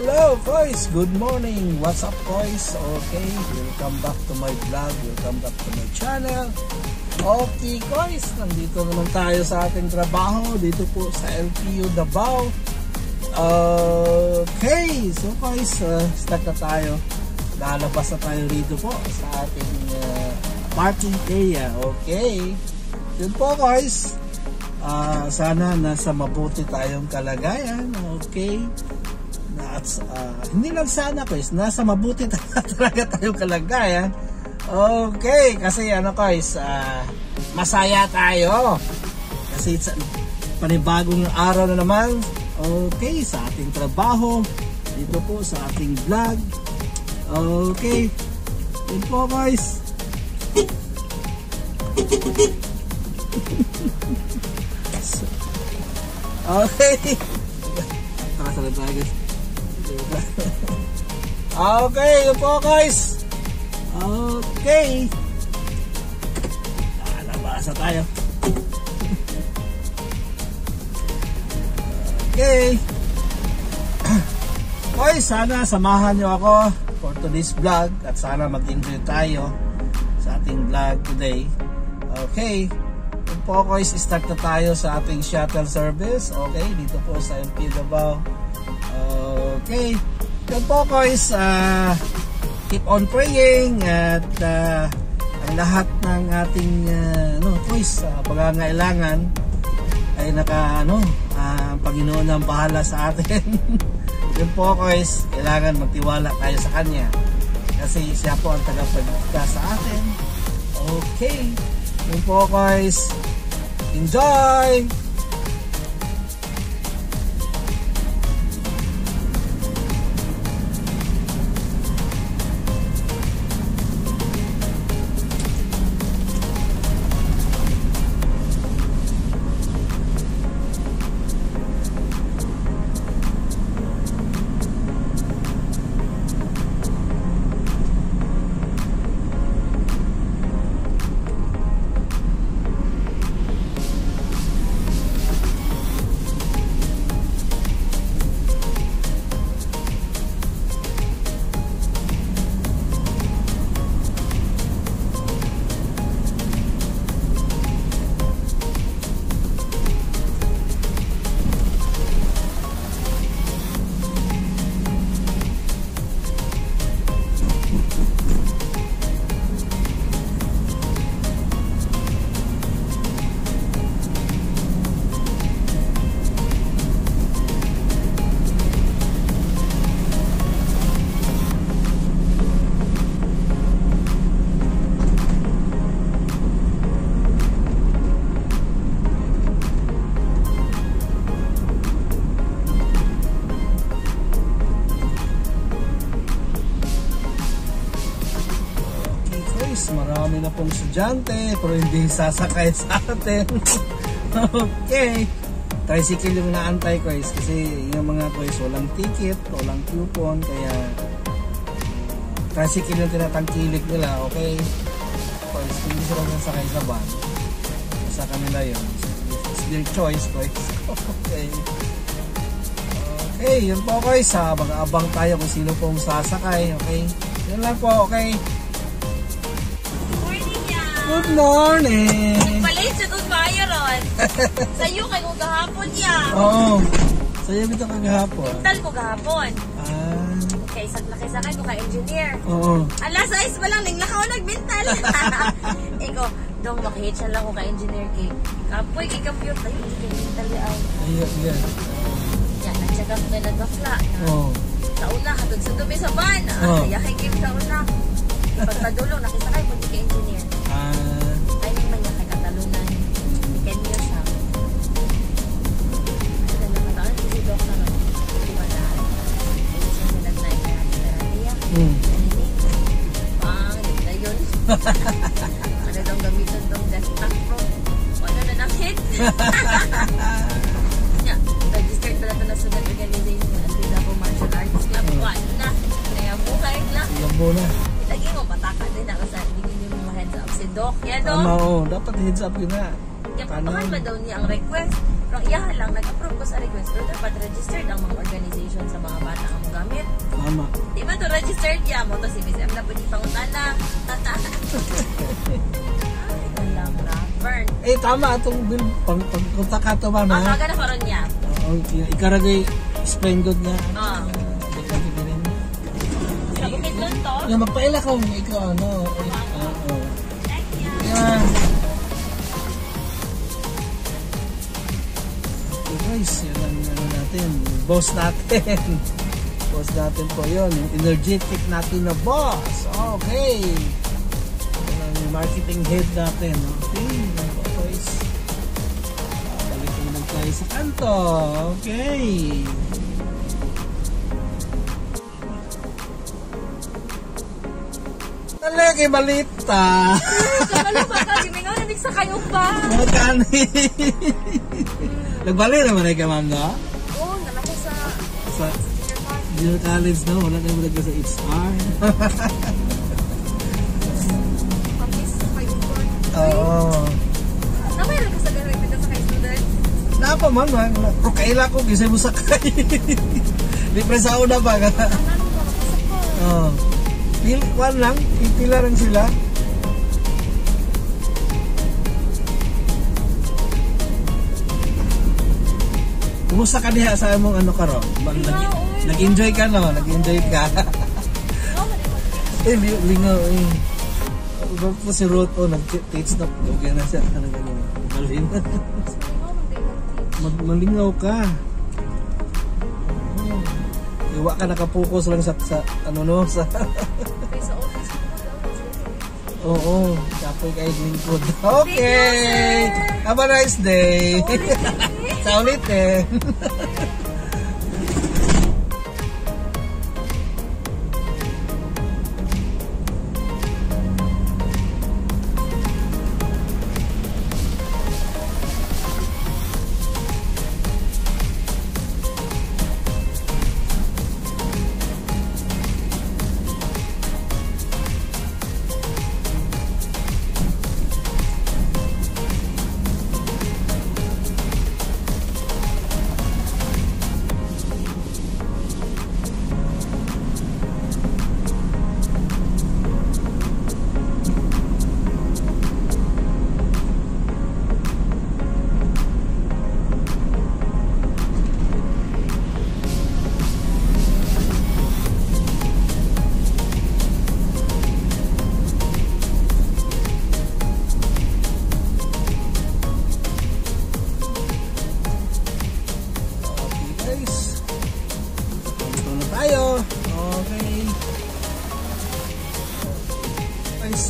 Hello guys, good morning. What's up guys? Okay, welcome back to my vlog. Welcome back to my channel. Okay guys, nandito naman tayo sa ating trabaho dito po sa LPU Davao. Okay, so guys, start na tayo. Lalabas na tayo rito po sa ating parking area. Okay, yun po guys. Sana nasa mabuti tayong kalagayan. Okay, at hindi lang sana guys, nasa mabuti talaga tayong kalagayan. Okay, kasi ano guys, masaya tayo kasi panibagong araw na naman. Okay, sa ating trabaho dito po sa ating vlog. Okay, yun po guys. Okay. Tara tayo guys. Okay, yun po guys. Okay. Nabasa tayo. Okay. Okay, sana samahan nyo ako for today's vlog at sana mag-enjoy tayo sa ating vlog today. Okay. Yun po guys, start na tayo sa ating shuttle service. Okay, dito po sa LPU Davao. Okay. Yun po guys, keep on praying at ang lahat ng ating guys, pangangailangan ay ang Panginoon ang bahala sa atin. Yun po guys, kailangan magtiwala tayo sa Kanya kasi siya po ang tagapagligtas sa atin. Okay, yun po guys, enjoy! Marami na pong estudyante pero hindi sasakay sa atin. Okay, tricycle yung naantay guys kasi yung mga guys walang ticket, walang coupon, kaya tricycle yung tinatangkilik nila. Okay guys, hindi sila sasakay sa van, sa kanila yun, it's their choice guys. Okay, okay, yun po guys, mag-aabang tayo kung sino pong sasakay. Okay, yun lang po. Okay, good morning! Nagpalit sa doon maayo ron. Sa'yo kayo gahapon niya. Oo. Sa'yo dito kagahapon. Pintal ko gahapon. Okay, sakay ko ka-engineer. Oo. Alas 6 pa lang, naglakaw nagbintal. Iko, dong makihit lang ko ka-engineer kay kapoy, kay compute tayo, hindi kay bintal yaw. Ayun, yan. Yan, nagtsaga ko na nagpa-fla. Oo. Sa una, hatod sa dumi sa van. Yakin kim sa una. Pagpadulong, nakisakay ko, hindi ka-engineer. Timing man niya kay Katalunan. 10 years ha. Kasi nakataan si Doc na ron. Diba na? Hindi siya sinagnain na therapya. Pang, hindi na yun. Ano daw gamitan daw desktop pro. Ano na nakit? Registered pala ito na student organization at Davao Martial Arts Club. Ano na? Kaya buhay lang. Iyambo na. Lagi mo pataka din ako sa hindi mo ma-heads up si Doc. Yan Doc. Oo, dapat heads up yun na. Kaya papahan ba daw niya ang request? Pero iyahan lang, nag-approve ko ko sa request, pero dapat registered ang mga organization sa mga bata ang gamit. Tama. Di ba to registered ya mo to si Miss M na po di pangutana. Ay, lang na. Burn. Tama itong bill. Pagpunta ka ito ba na? Taga na karon niya. Ikaragay splendid nga. Sa bukid doon to? Nga magpaila ka kung ikaw ano. Thank you. Yan. Okay guys, yan ang ano natin. Boss natin. Boss natin po yun. Yung energetic natin na boss. Okay. Yan ang marketing head natin. Okay. Guys. Balik lang tayo sa kanto. Okay. Talagay malita. Kamalo ba ka? Gimingaw na sa kayo ba? Magkani. Nagbali naman ay ka, ma'am, no? Oo, nalaki sa junior college, no? Wala na yung malagay sa HR. Pagkis sa kayo ba? Oo. Namay lang ka sa gano'n ka sa kayo student? Napa man, kaila ko, gisay mo sakay. Libre sa una ba? Oo. One lang, pipila lang sila. Kumusta ka diha sa among ano karon? Nag-enjoy ka no? Nag-enjoy ka? Lingaw eh. Huwag po si Ruth nag-teach na okay na siya. Galing. Malingaw ka. Iwa ka nakapokus lang sa ano no? Sa Oo, kapoy kayo lingkod. Okay! Have a nice day! Sa ulitin!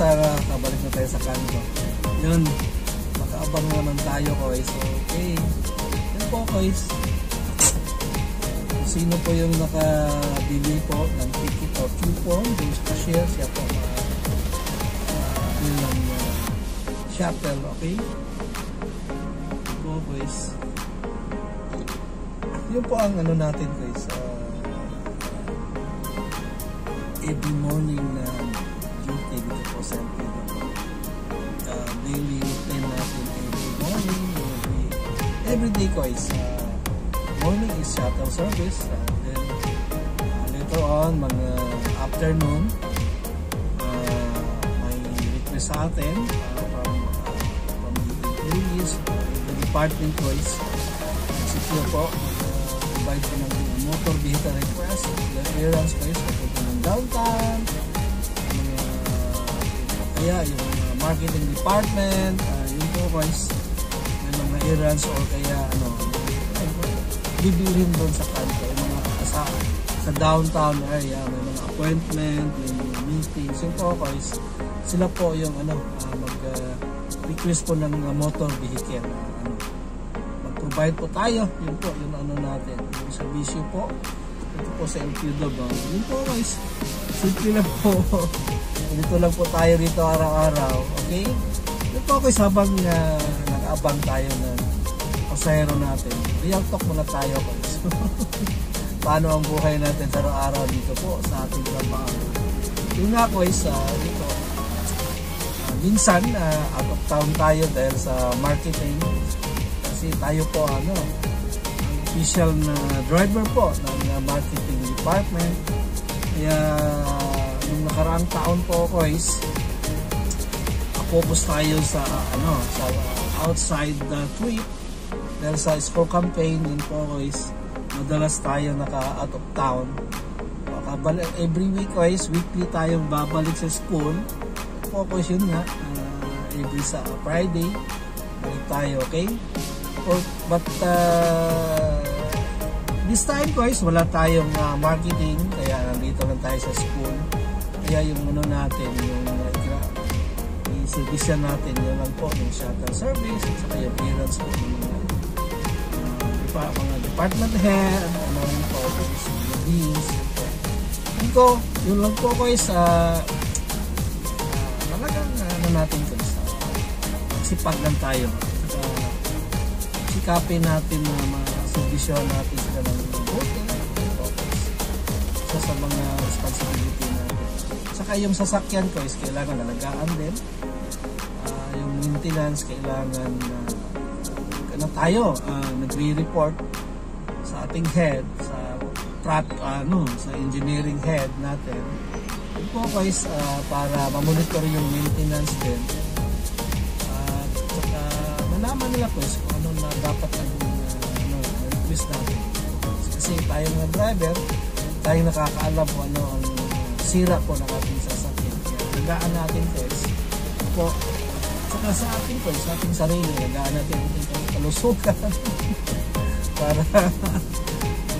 Sara, kabalik na tayo sa kanto. Yun, makaabang naman tayo guys. Okay, yun po guys. Kung sino po yung nakabili po ng ticket o coupon, yung cashier, siya po ng shuttle, okay? So guys, yun po ang ano natin guys. Every morning na duty dito po sa daily routine natin every morning, every day ko is morning is shuttle service, then later on mga afternoon may request sa atin from the employees, the department choice secure po provide po ng motor vehicle request, the errands guys papunta ng downtown, kaya yung marketing department, yun po guys, may mga errands or kaya ano, bibilhin doon sa kanto, yung mga sa downtown area, may mga appointment, may mga meetings, yun po guys, sila po yung ano, mag-request po ng motor vehicle, mag-provide po tayo, yun po, yung ano natin, yung servisyo po, ito po sa LQW, yun po guys, simple lang po. Dito lang po tayo dito araw-araw, okay? Ito po guys, habang nag-abang tayo ng pasahero natin, real talk muna tayo guys. Paano ang buhay natin sa araw-araw dito po sa ating trabaho. Yung nga guys, dito, minsan out of town tayo dahil sa marketing, kasi tayo po ang official na driver po ng marketing department. Kaya nung nakaraang taon po guys, focus tayo sa sa outside trip dahil sa school campaign din po guys. Madalas tayo naka out of town. Every week guys, weekly tayong babalik sa school. Focus yun nga, every sa Friday balik tayo, okay? But this time guys, wala tayong marketing, kaya nandito lang tayo sa school. Kaya yung natin, yung service natin, yun lang po, yung shuttle service, at saka yung appearance po ng mga department head, yun po, yung deans, yun lang po guys, talagang natin guys, sipag lang tayo, sikapin natin na servisyo natin sila ng buti, sa mga responsibility natin. Saka yung sasakyan guys, kailangan alagaan din. Yung maintenance, kailangan tayo nagre-report sa ating head, sa sa engineering head natin. Yun po guys, para ma-monitor yung maintenance din. Saka malaman nila guys kung ano na dapat ang request natin. Kasi tayo mga driver, tayo nakakaalam kung ano ang sira po ng ating sasakyan. Kaya nagaan natin guys po, saka sa ating guys, sa ating sarili, nagaan natin ang kalusugan para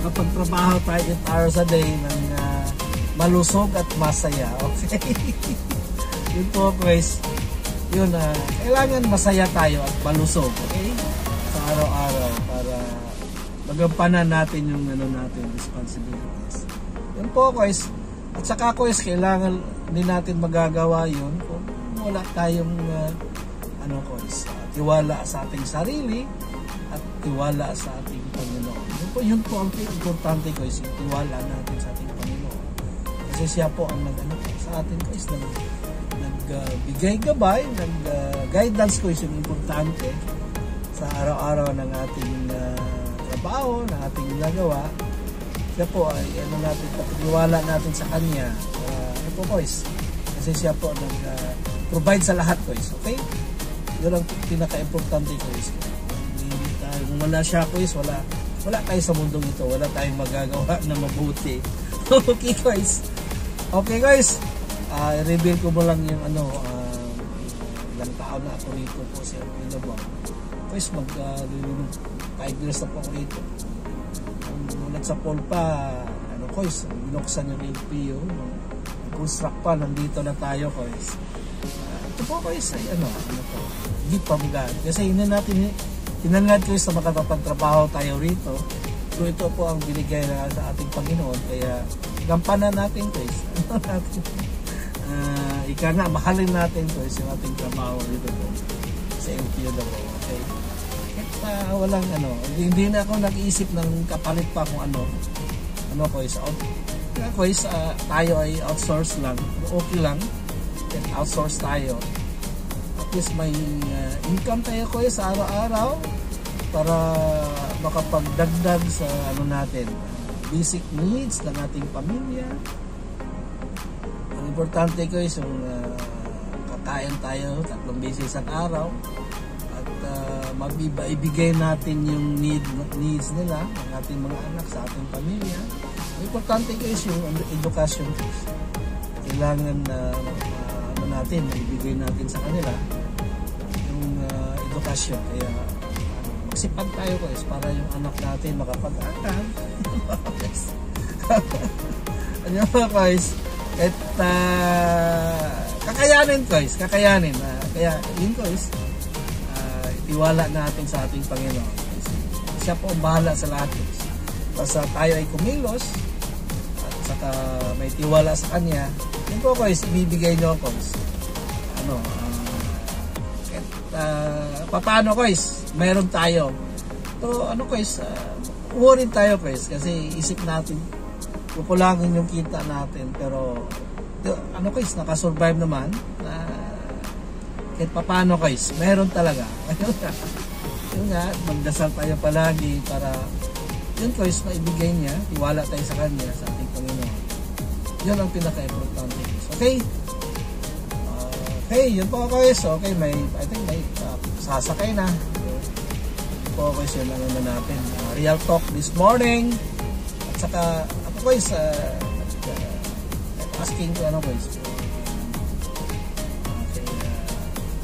makapagtrabaho tayo 8 hours a day ng malusog at masaya. Okay? Yun po guys, yun, kailangan masaya tayo at malusog, okay? Sa araw-araw para magampanan natin yung natin responsibilities. Yun po guys. At saka guys, kailangan din natin magagawa yun kung wala tayong guys, tiwala sa ating sarili at tiwala sa ating Panginoon. Yun po ang importante guys, yung tiwala natin sa ating Panginoon. Kasi siya po ang sa atin guys, nagbigay gabay, guidance ko yung importante sa araw-araw ng ating trabaho, ng ating ginagawa. Siya po ay natin, pagtiwala natin sa Kanya. Po guys, kasi siya po nag-provide sa lahat guys, okay? Yun ang pinaka-importante guys. Kung wala siya guys, wala tayo sa mundong ito, wala tayong magagawa na mabuti. Okay guys. Okay guys, i-reveal ko mo lang yung ilang taon na ako rito po sa Pinabaw. Guys, 5 years na po ako rito. Ulat sa poll pa, guys, binuksan yung LPO, construct pa, nandito na tayo guys. Ito po guys, ay gift from God. Kasi hinangad guys sa makapagtrabaho tayo rito. So ito po ang binigay na sa ating Panginoon. Kaya gampanan natin guys. Ika nga, mahalin natin guys yung ating trabaho rito po sa LPO na po. Okay? At walang hindi na ako nag-iisip ng kapalit pa kung guys. Guys, tayo ay outsource lang. Okay lang. Outsource tayo. At least may income tayo guys sa araw-araw para makapagdagdag sa natin, basic needs ng ating pamilya. Ang importante guys, yung kakain tayo 3 beses sa araw at ibigay natin yung needs nila, ng ating mga anak, sa ating pamilya. Ang importante guys, yung education guys. Kailangan natin, ibigay natin sa kanila yung edukasyon. Kaya magsipag tayo guys para yung anak natin makapag-aral. Ano ba guys? At kakayanin guys, kakayanin. Kaya yun guys, itiwala natin sa ating Panginoon. Siya po ang bahala sa lahat guys. Basta tayo ay kumilos at saka may tiwala sa Kanya, yun po guys, ibibigay nyo guys. Paano guys, mayroon tayo. So guys, worry tayo guys, kasi isip natin kukulangin yung kita natin, pero guys, nakasurvive naman. Kahit paano guys, mayroon talaga. Yun nga, magdasal tayo palagi para yun guys, maibigay niya, tiwala tayo sa kanya, sa ating Panginoon. Yun ang pinaka-importante. Okay? Okay, yun po guys. Okay, I think may sasakay na. Yun po guys, yun ang naman natin. Real talk this morning. At saka, ako guys, asking ko guys, okay,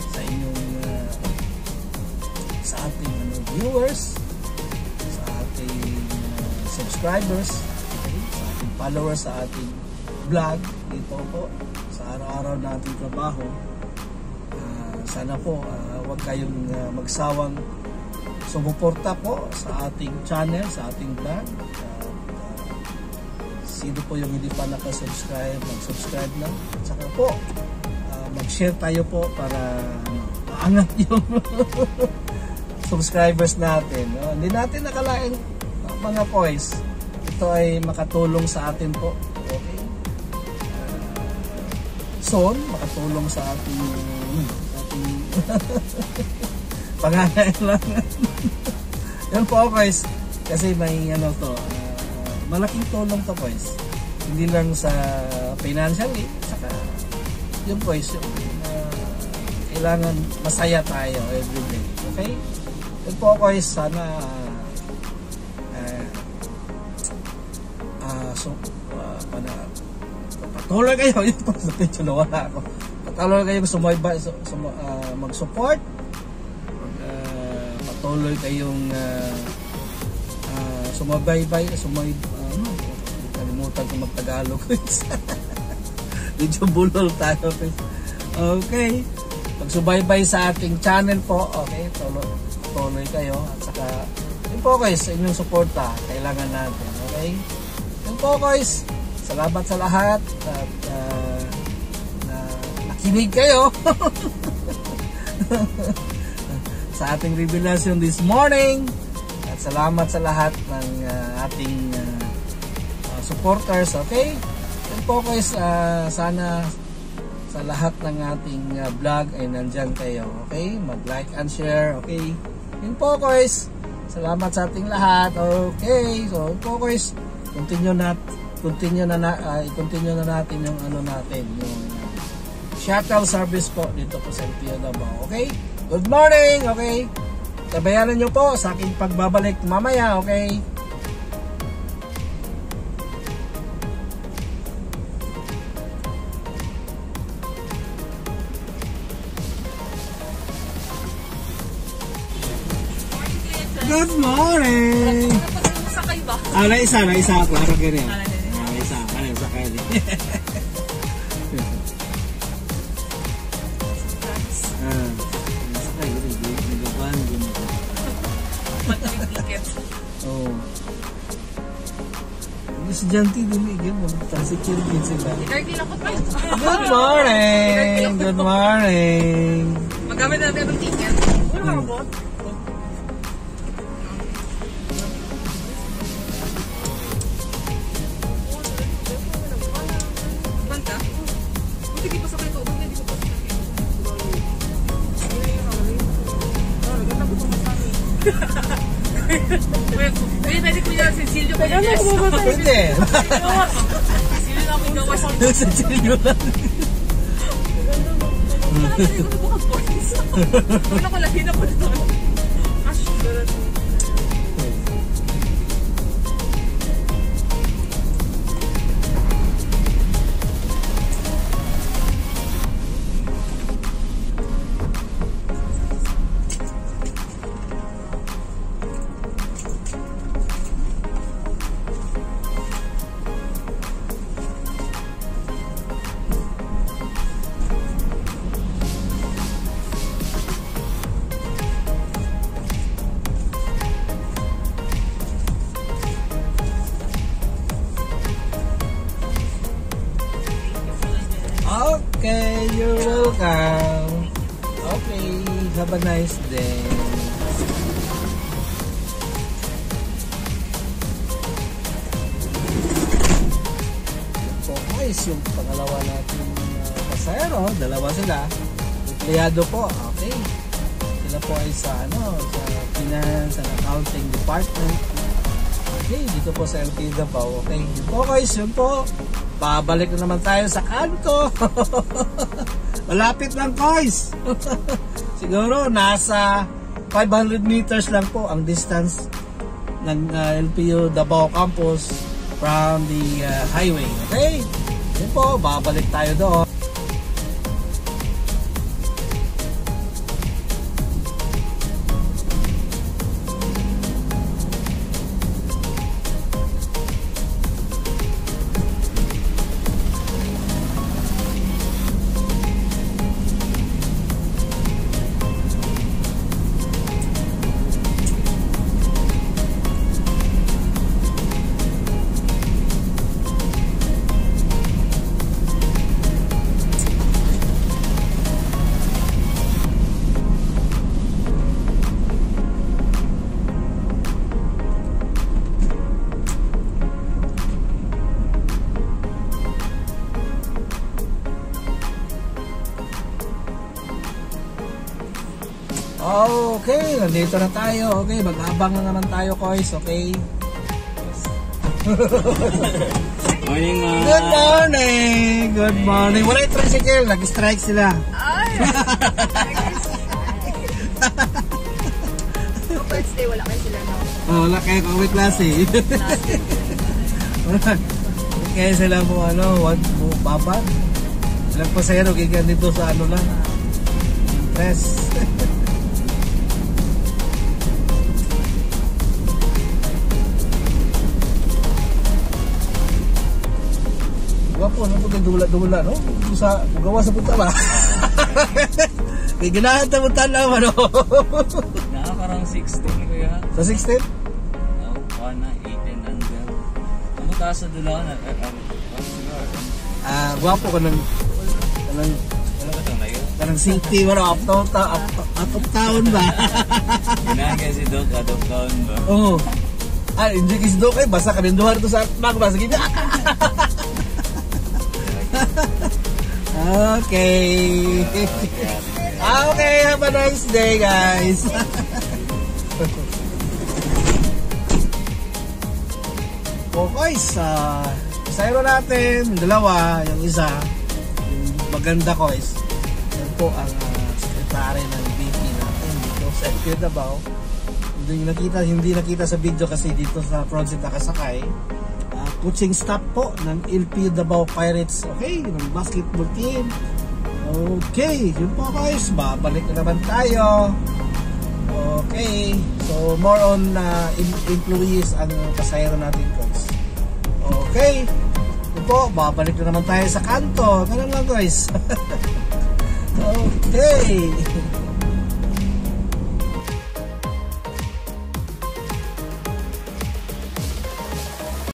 sa inyong, sa ating viewers, sa ating subscribers, okay, sa ating followers, sa ating vlog dito po sa araw-araw nating trabaho. Sana po huwag kayong magsawang sumuporta po sa ating channel, sa ating vlog. Sino po yung hindi pa nakasubscribe, mag-subscribe na. At saka po mag-share tayo po para maangat yung subscribers natin. Hindi natin nakalain mga boys, ito ay makatulong sa atin po. Okay? Soon, makatulong sa ating pangangailangan. Yan po guys, kasi may malaking tulong to guys. Hindi lang sa financially, saka yun guys, kailangan masaya tayo everyday. Okay? Yan po guys, sana patuloy kayo. Yun po, sa picture na wala ako. Patuloy kayong mag-support. Patuloy kayong sumabaybay, kalimutan ko mag-Tagalog. Medyo bulol tayo. Okay. Magsubaybay sa ating channel po. Okay, tuloy kayo. At saka, yun po guys, inyong suporta, kailangan natin. Okay? Yun po guys, salamat sa lahat at nakinig kayo sa ating revelation this morning. At salamat sa lahat ng ating supporters. Okay? Yun po guys, sana sa lahat ng ating vlog ay nandyan kayo. Okay? Mag-like and share. Okay? Yun po guys, salamat sa ating lahat. Okay? So yun po guys, continue na natin yung natin, yung shuttle service po dito po sa LTO Davao. Okay? Good morning. Okay? Tabayanan nyo po sa aking pagbabalik mamaya. Okay? Good morning. Sakay ba? Isa ako. Harap ganyan. Isa. Sakay din. Sakay din. Nagawan din. Matawing ticket. Oo. Estudyante din. Mag-transit din sila. Good morning. Good morning. Magamit natin ang ticket. Wala ka po? Pwede ko yan, Cecilio ko yan. Pwede. Cecilio na ako gawas. Cecilio lang. Wala ko lagi na po ito. Ash, garan. Okay, you're welcome. Okay, have a nice day. So guys, yung pangalawa natin pasahero, dalawa sila. Empleyado po, okay. Sila po ay sa sa finance and accounting department. Okay, dito po sa LP Davao. Okay, yun po guys, yun po. Babalik na naman tayo sa kanto. Malapit lang guys. Siguro nasa 500 meters lang po ang distance ng LPU Davao Campus from the highway. Okay, yun po, babalik tayo doon. Okay, nandito na tayo. Okay, mag-abang na naman tayo, guys. Okay. Morning, ma. Good morning. Good morning. Wala yung tricycle. Nag-strike sila. Ay! So, first day, wala kayo sila na. Oh, wala kayo kawit klase. Kaya sila po, babad. Ilang pasayero, gigan dito sa lang. Press. Wapo, ano po dula-dula, no? Sa gawa sa punta ba? May ganahan na punta lang, ano? Nakakarang 16 kuya. Sa 16? No, 18 and ano taas sa dula na? Wapo ka ng Ano ba itong layo? kanang city, wala, atop taon ba? Ginahan kasi Doc, atop taon ba? Oo. Hindi kasi doon kayo, basta kaminduhan ito sa atmak, sige na. Okay. Okay, have a nice day, guys. Okay, pasayro natin, dalawa, yung isa, yung maganda ko is, yan po ang secretary ng BP natin dito sa LPU Davao. Hindi nakita sa video kasi dito sa project nakasakay. Coaching staff po ng LPU Davao Pirates, okay, ng basketball team. Okay, yun po guys, babalik na naman tayo. Okay, so more on employees ang pasayro natin guys. Okay, yun po, babalik na naman tayo sa kanto. Ganun lang guys. Okay.